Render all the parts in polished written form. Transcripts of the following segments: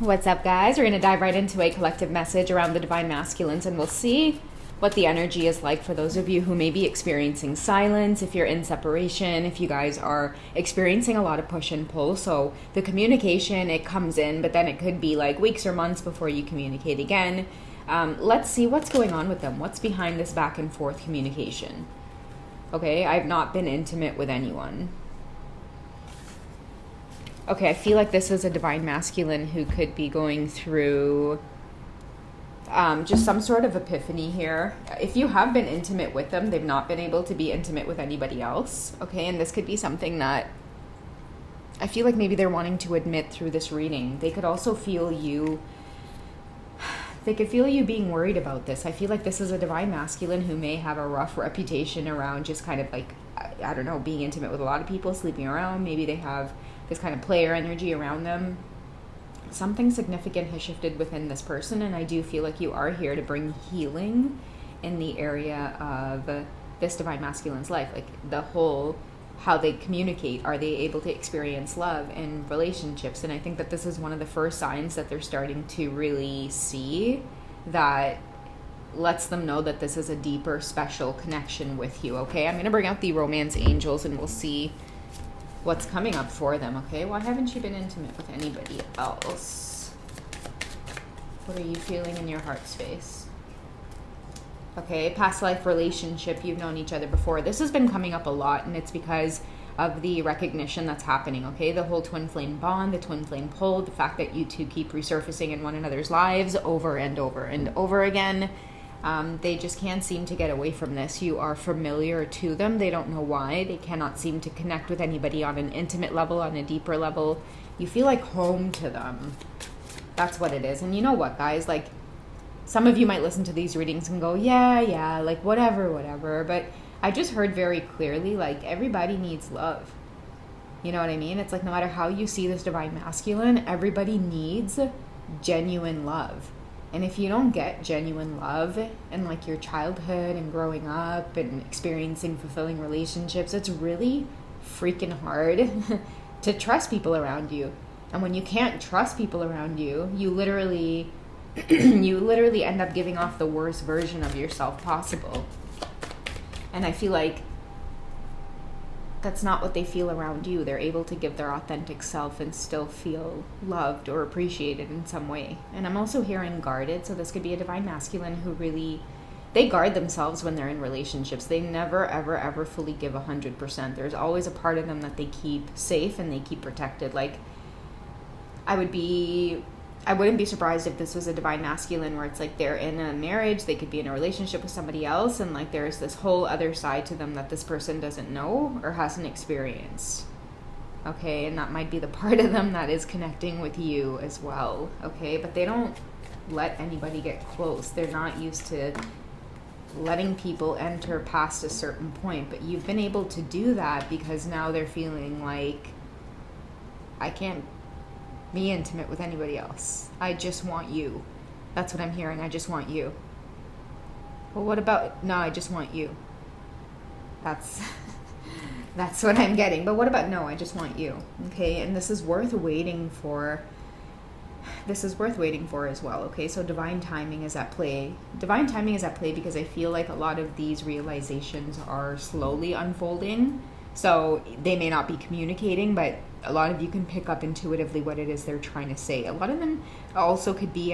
What's up, guys? We're going to dive right into a collective message around the divine masculines, and we'll see what the energy is like for those of you who may be experiencing silence, if you're in separation, if you guys are experiencing a lot of push and pull. So the communication, it comes in, but then it could be like weeks or months before you communicate again. Let's see what's going on with them. What's behind this back and forth communication? Okay, I've not been intimate with anyone. Okay, I feel like this is a divine masculine who could be going through just some sort of epiphany here. If you have been intimate with them, they've not been able to be intimate with anybody else. Okay, and this could be something that I feel like maybe they're wanting to admit through this reading. They could also feel you. They could feel you being worried about this. I feel like this is a divine masculine who may have a rough reputation around just kind of like, I don't know, being intimate with a lot of people, sleeping around. Maybe they have this kind of player energy around them. Something significant has shifted within this person, and I do feel like you are here to bring healing in the area of this divine masculine's life. Like the whole, how they communicate. Are they able to experience love in relationships? And I think that this is one of the first signs that they're starting to really see that lets them know that this is a deeper, special connection with you, okay? I'm going to bring out the romance angels and we'll see what's coming up for them, okay? Why haven't you been intimate with anybody else? What are you feeling in your heart space? Okay, past life relationship, you've known each other before. This has been coming up a lot, and it's because of the recognition that's happening, okay? The whole twin flame bond, the twin flame pull, the fact that you two keep resurfacing in one another's lives over and over and over again. They just can't seem to get away from this. You are familiar to them. They don't know why. They cannot seem to connect with anybody on an intimate level, on a deeper level. You feel like home to them. That's what it is. And you know what, guys? Like, some of you might listen to these readings and go, yeah, like whatever. But I just heard very clearly, like, everybody needs love. You know what I mean? It's like no matter how you see this divine masculine, everybody needs genuine love. And if you don't get genuine love in like your childhood and growing up and experiencing fulfilling relationships, it's really freaking hard to trust people around you. And when you can't trust people around you, you literally end up giving off the worst version of yourself possible. And I feel like that's not what they feel around you. They're able to give their authentic self and still feel loved or appreciated in some way. And I'm also hearing guarded, so this could be a divine masculine who really, they guard themselves when they're in relationships. They never, ever fully give 100%. There's always a part of them that they keep safe and they keep protected. Like, I wouldn't be surprised if this was a divine masculine where it's like they're in a marriage, they could be in a relationship with somebody else, and like there's this whole other side to them that this person doesn't know or hasn't experienced. Okay, and that might be the part of them that is connecting with you as well. Okay, but they don't let anybody get close. They're not used to letting people enter past a certain point, but you've been able to do that because now they're feeling like, I can't be intimate with anybody else. I just want you. That's what I'm hearing. I just want you. Well, what about, no, I just want you. That's what I'm getting. But what about, no, I just want you. Okay, and this is worth waiting for. This is worth waiting for as well, okay? So divine timing is at play. Divine timing is at play because I feel like a lot of these realizations are slowly unfolding. So they may not be communicating, but a lot of you can pick up intuitively what it is they're trying to say. A lot of them also could be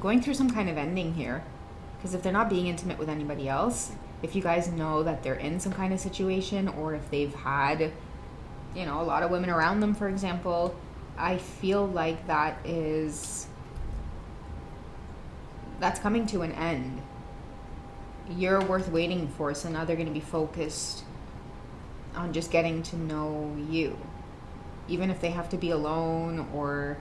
going through some kind of ending here. Because if they're not being intimate with anybody else, if you guys know that they're in some kind of situation, or if they've had, you know, a lot of women around them, for example, I feel like that's coming to an end. You're worth waiting for, so now they're going to be focused on just getting to know you. Even if they have to be alone or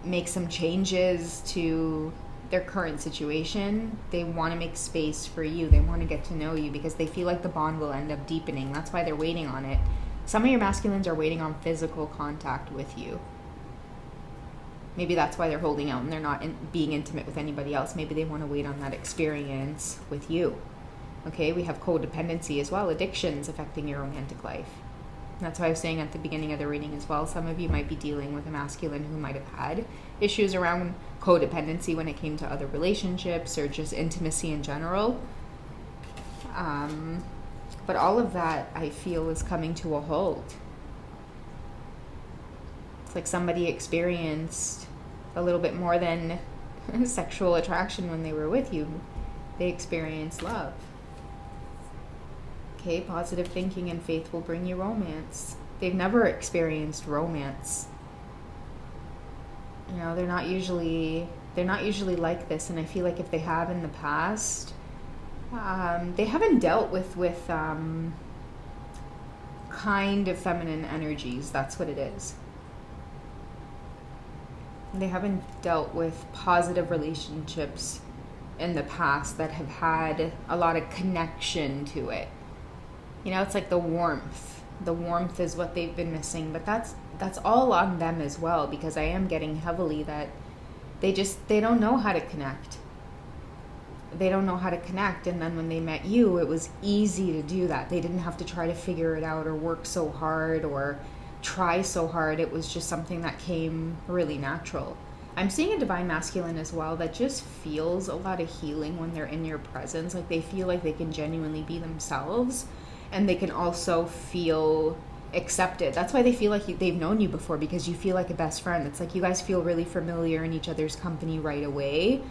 make some changes to their current situation, they want to make space for you. They want to get to know you because they feel like the bond will end up deepening. That's why they're waiting on it. Some of your masculines are waiting on physical contact with you. Maybe that's why they're holding out and they're not being intimate with anybody else. Maybe they want to wait on that experience with you. Okay, we have codependency as well, addictions affecting your romantic life. That's why I was saying at the beginning of the reading as well, some of you might be dealing with a masculine who might have had issues around codependency when it came to other relationships or just intimacy in general. But all of that, I feel, is coming to a halt. It's like somebody experienced a little bit more than sexual attraction when they were with you. They experienced love. Okay, positive thinking and faith will bring you romance. They've never experienced romance. You know, they're not usually like this, and I feel like if they have in the past, they haven't dealt with kind of feminine energies. That's what it is. They haven't dealt with positive relationships in the past that have had a lot of connection to it. You know, it's like the warmth. The warmth is what they've been missing, but that's all on them as well, because I am getting heavily that they don't know how to connect. They don't know how to connect, and then when they met you, it was easy to do that. They didn't have to try to figure it out or work so hard or try so hard. It was just something that came really natural. I'm seeing a divine masculine as well that just feels a lot of healing when they're in your presence. Like they feel like they can genuinely be themselves, and they can also feel accepted. That's why they feel like they've known you before, because you feel like a best friend. It's like you guys feel really familiar in each other's company right away.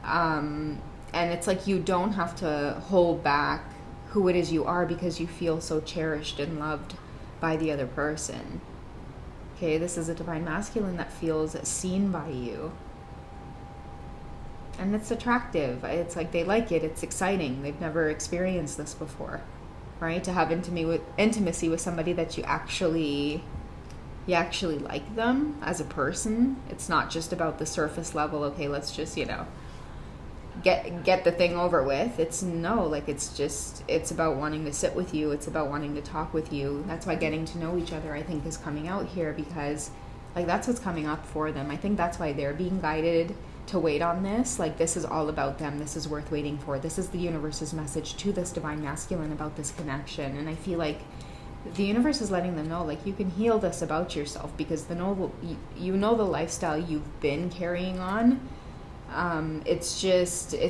And it's like you don't have to hold back who it is you are, because you feel so cherished and loved by the other person. Okay, this is a divine masculine that feels seen by you. And it's attractive. It's like they like it. It's exciting. They've never experienced this before, right? To have intimacy with somebody that you actually like them as a person. It's not just about the surface level. Okay, let's just, get the thing over with. It's about wanting to sit with you. It's about wanting to talk with you. That's why getting to know each other, I think, is coming out here, because like that's what's coming up for them. I think that's why they're being guided to wait on this. Like this is all about them. This is worth waiting for. This is the universe's message to this divine masculine about this connection. And I feel like the universe is letting them know, like, you can heal this about yourself, because you know the lifestyle you've been carrying on. It's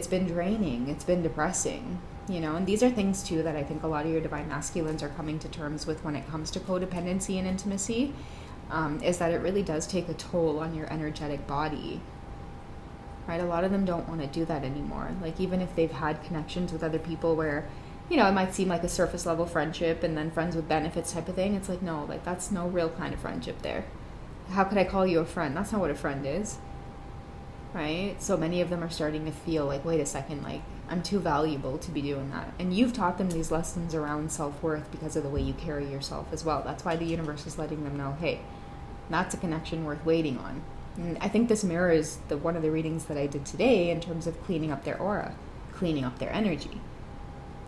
been draining. It's been depressing, and these are things too that I think a lot of your divine masculines are coming to terms with when it comes to codependency and intimacy, is that it really does take a toll on your energetic body, right? A lot of them don't want to do that anymore. Like even if they've had connections with other people where, it might seem like a surface level friendship and then friends with benefits type of thing. It's like, no, like that's no real kind of friendship there. How could I call you a friend? That's not what a friend is. Right? So many of them are starting to feel like, wait a second, like I'm too valuable to be doing that. And you've taught them these lessons around self-worth because of the way you carry yourself as well. That's why the universe is letting them know, hey, that's a connection worth waiting on. And I think this mirrors one of the readings that I did today in terms of cleaning up their aura, cleaning up their energy.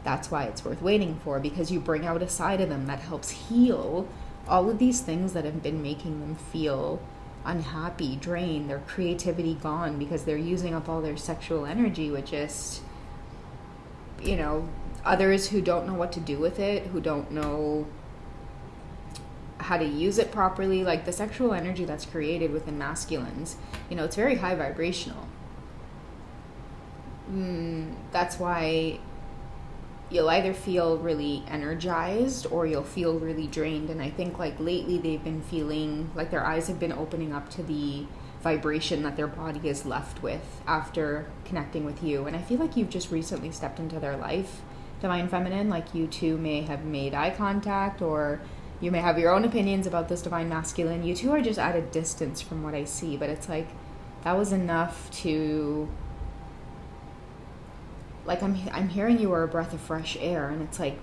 That's why it's worth waiting for, because you bring out a side of them that helps heal all of these things that have been making them feel unhappy, drained, their creativity gone, because they're using up all their sexual energy with just, others who don't know what to do with it, who don't know how to use it properly. Like the sexual energy that's created within masculines, it's very high vibrational. That's why you'll either feel really energized or you'll feel really drained. And I think like lately they've been feeling like their eyes have been opening up to the vibration that their body is left with after connecting with you. And I feel like you've just recently stepped into their life, divine feminine. Like you two may have made eye contact, or you may have your own opinions about this divine masculine. You two are just at a distance from what I see, but it's like that was enough to, like, I'm hearing you are a breath of fresh air, and it's like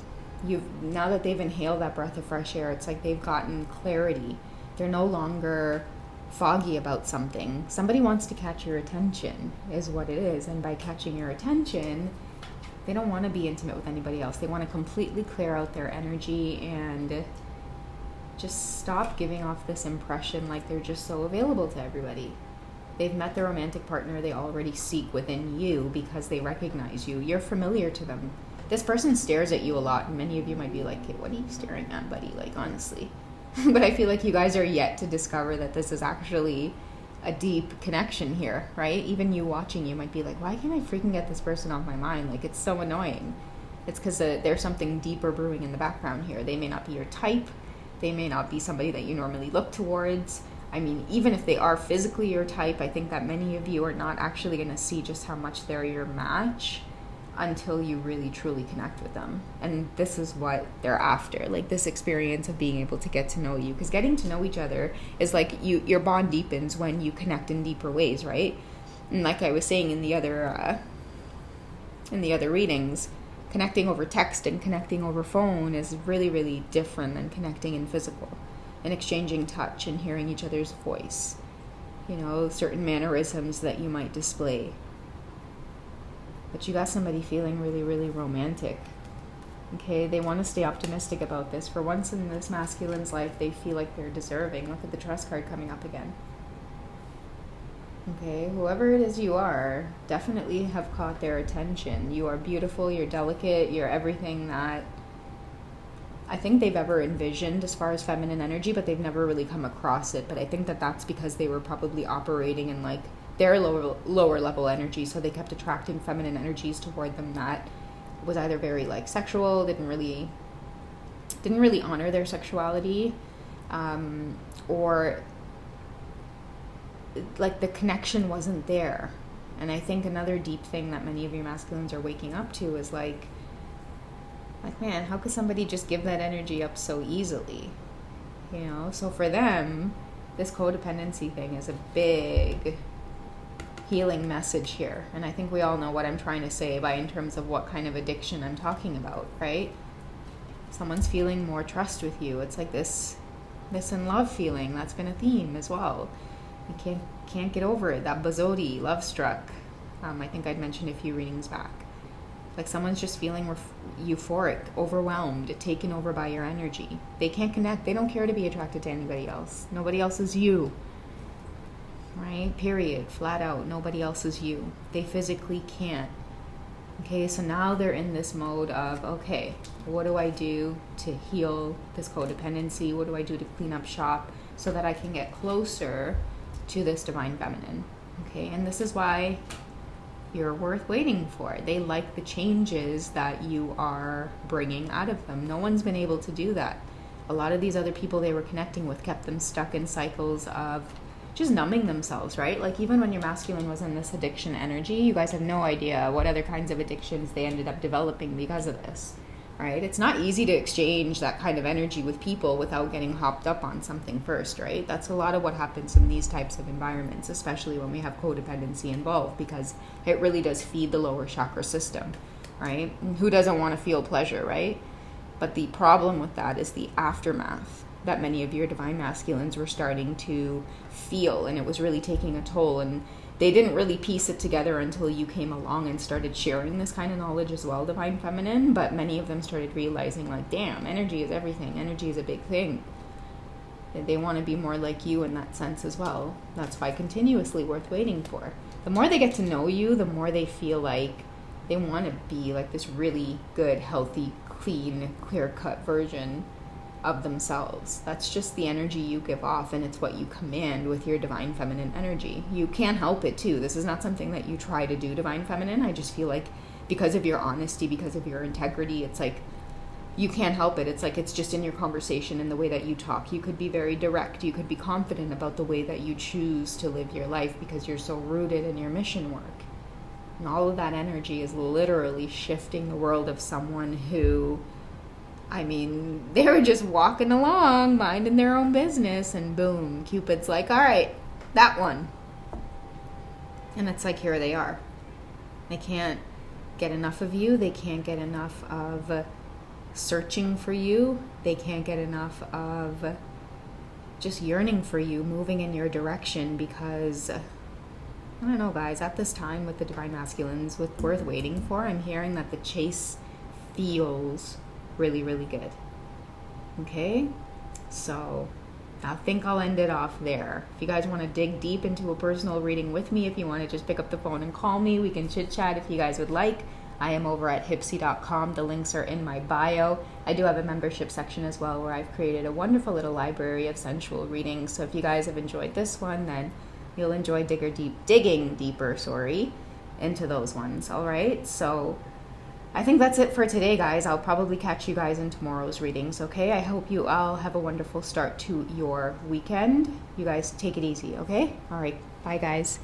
now that they've inhaled that breath of fresh air, it's like they've gotten clarity. They're no longer foggy about something. Somebody wants to catch your attention is what it is, and by catching your attention, they don't want to be intimate with anybody else. They want to completely clear out their energy and just stop giving off this impression like they're just so available to everybody. They've met their romantic partner they already seek within you because they recognize you. You're familiar to them. This person stares at you a lot, and many of you might be like, hey, what are you staring at, buddy? Like, honestly. But I feel like you guys are yet to discover that this is actually a deep connection here, right? Even you watching, you might be like, why can't I freaking get this person off my mind? Like, it's so annoying. It's because there's something deeper brewing in the background here. They may not be your type. They may not be somebody that you normally look towards. I mean, even if they are physically your type, I think that many of you are not actually going to see just how much they're your match until you really truly connect with them. And this is what they're after, like this experience of being able to get to know you, because getting to know each other is like your bond deepens when you connect in deeper ways, right? And like I was saying in the other readings, connecting over text and connecting over phone is really, really different than connecting in physical and exchanging touch and hearing each other's voice. You know, certain mannerisms that you might display. But you got somebody feeling really, really romantic. Okay, they want to stay optimistic about this. For once in this masculine's life, they feel like they're deserving. Look at the trust card coming up again. Okay, whoever it is you are, definitely have caught their attention. You are beautiful, you're delicate, you're everything that I think they've ever envisioned as far as feminine energy, but they've never really come across it. But I think that that's because they were probably operating in like their lower level energy, so they kept attracting feminine energies toward them that was either very like sexual, didn't really honor their sexuality, or like the connection wasn't there. And I think another deep thing that many of you masculines are waking up to is like man, how could somebody just give that energy up so easily? You know, so for them, this codependency thing is a big healing message here. And I think we all know what I'm trying to say by in terms of what kind of addiction I'm talking about, right? Someone's feeling more trust with you. It's like this in love feeling. That's been a theme as well. You can't get over it. That Bazodi, love struck. I think I'd mentioned a few readings back. Like someone's just feeling euphoric, overwhelmed, taken over by your energy. They can't connect. They don't care to be attracted to anybody else. Nobody else is you. Right? Period. Flat out. Nobody else is you. They physically can't. Okay, so now they're in this mode of, okay, what do I do to heal this codependency? What do I do to clean up shop so that I can get closer to this divine feminine? Okay, and this is why you're worth waiting for. They like the changes that you are bringing out of them. No one's been able to do that. A lot of these other people they were connecting with kept them stuck in cycles of just numbing themselves, right? Like even when your masculine was in this addiction energy, you guys have no idea what other kinds of addictions they ended up developing because of this, right? It's not easy to exchange that kind of energy with people without getting hopped up on something first, right? That's a lot of what happens in these types of environments, especially when we have codependency involved, because it really does feed the lower chakra system, right? And who doesn't want to feel pleasure, right? But the problem with that is the aftermath that many of your divine masculines were starting to feel, and it was really taking a toll. And they didn't really piece it together until you came along and started sharing this kind of knowledge as well, divine feminine. But many of them started realizing like, damn, energy is everything. Energy is a big thing. They want to be more like you in that sense as well. That's why continuously worth waiting for. The more they get to know you, the more they feel like they want to be like this really good, healthy, clean, clear-cut version of themselves. That's just the energy you give off, and it's what you command with your divine feminine energy. You can't help it too. This is not something that you try to do, divine feminine. I just feel like because of your honesty, because of your integrity, it's like you can't help it. It's like it's just in your conversation and the way that you talk. You could be very direct. You could be confident about the way that you choose to live your life because you're so rooted in your mission work. And all of that energy is literally shifting the world of someone who, I mean, they were just walking along, minding their own business, and boom, Cupid's like, all right, that one. And it's like, here they are. They can't get enough of you. They can't get enough of searching for you. They can't get enough of just yearning for you, moving in your direction, because I don't know, guys, at this time with the divine masculines, with worth waiting for, I'm hearing that the chase feels really, really good. Okay? So I think I'll end it off there. If you guys want to dig deep into a personal reading with me, if you want to just pick up the phone and call me, we can chit chat if you guys would like. I am over at hipsy.com. The links are in my bio. I do have a membership section as well where I've created a wonderful little library of sensual readings. So if you guys have enjoyed this one, then you'll enjoy digging deeper, into those ones. All right. So I think that's it for today, guys. I'll probably catch you guys in tomorrow's readings. Okay. I hope you all have a wonderful start to your weekend. You guys take it easy. Okay. All right. Bye, guys.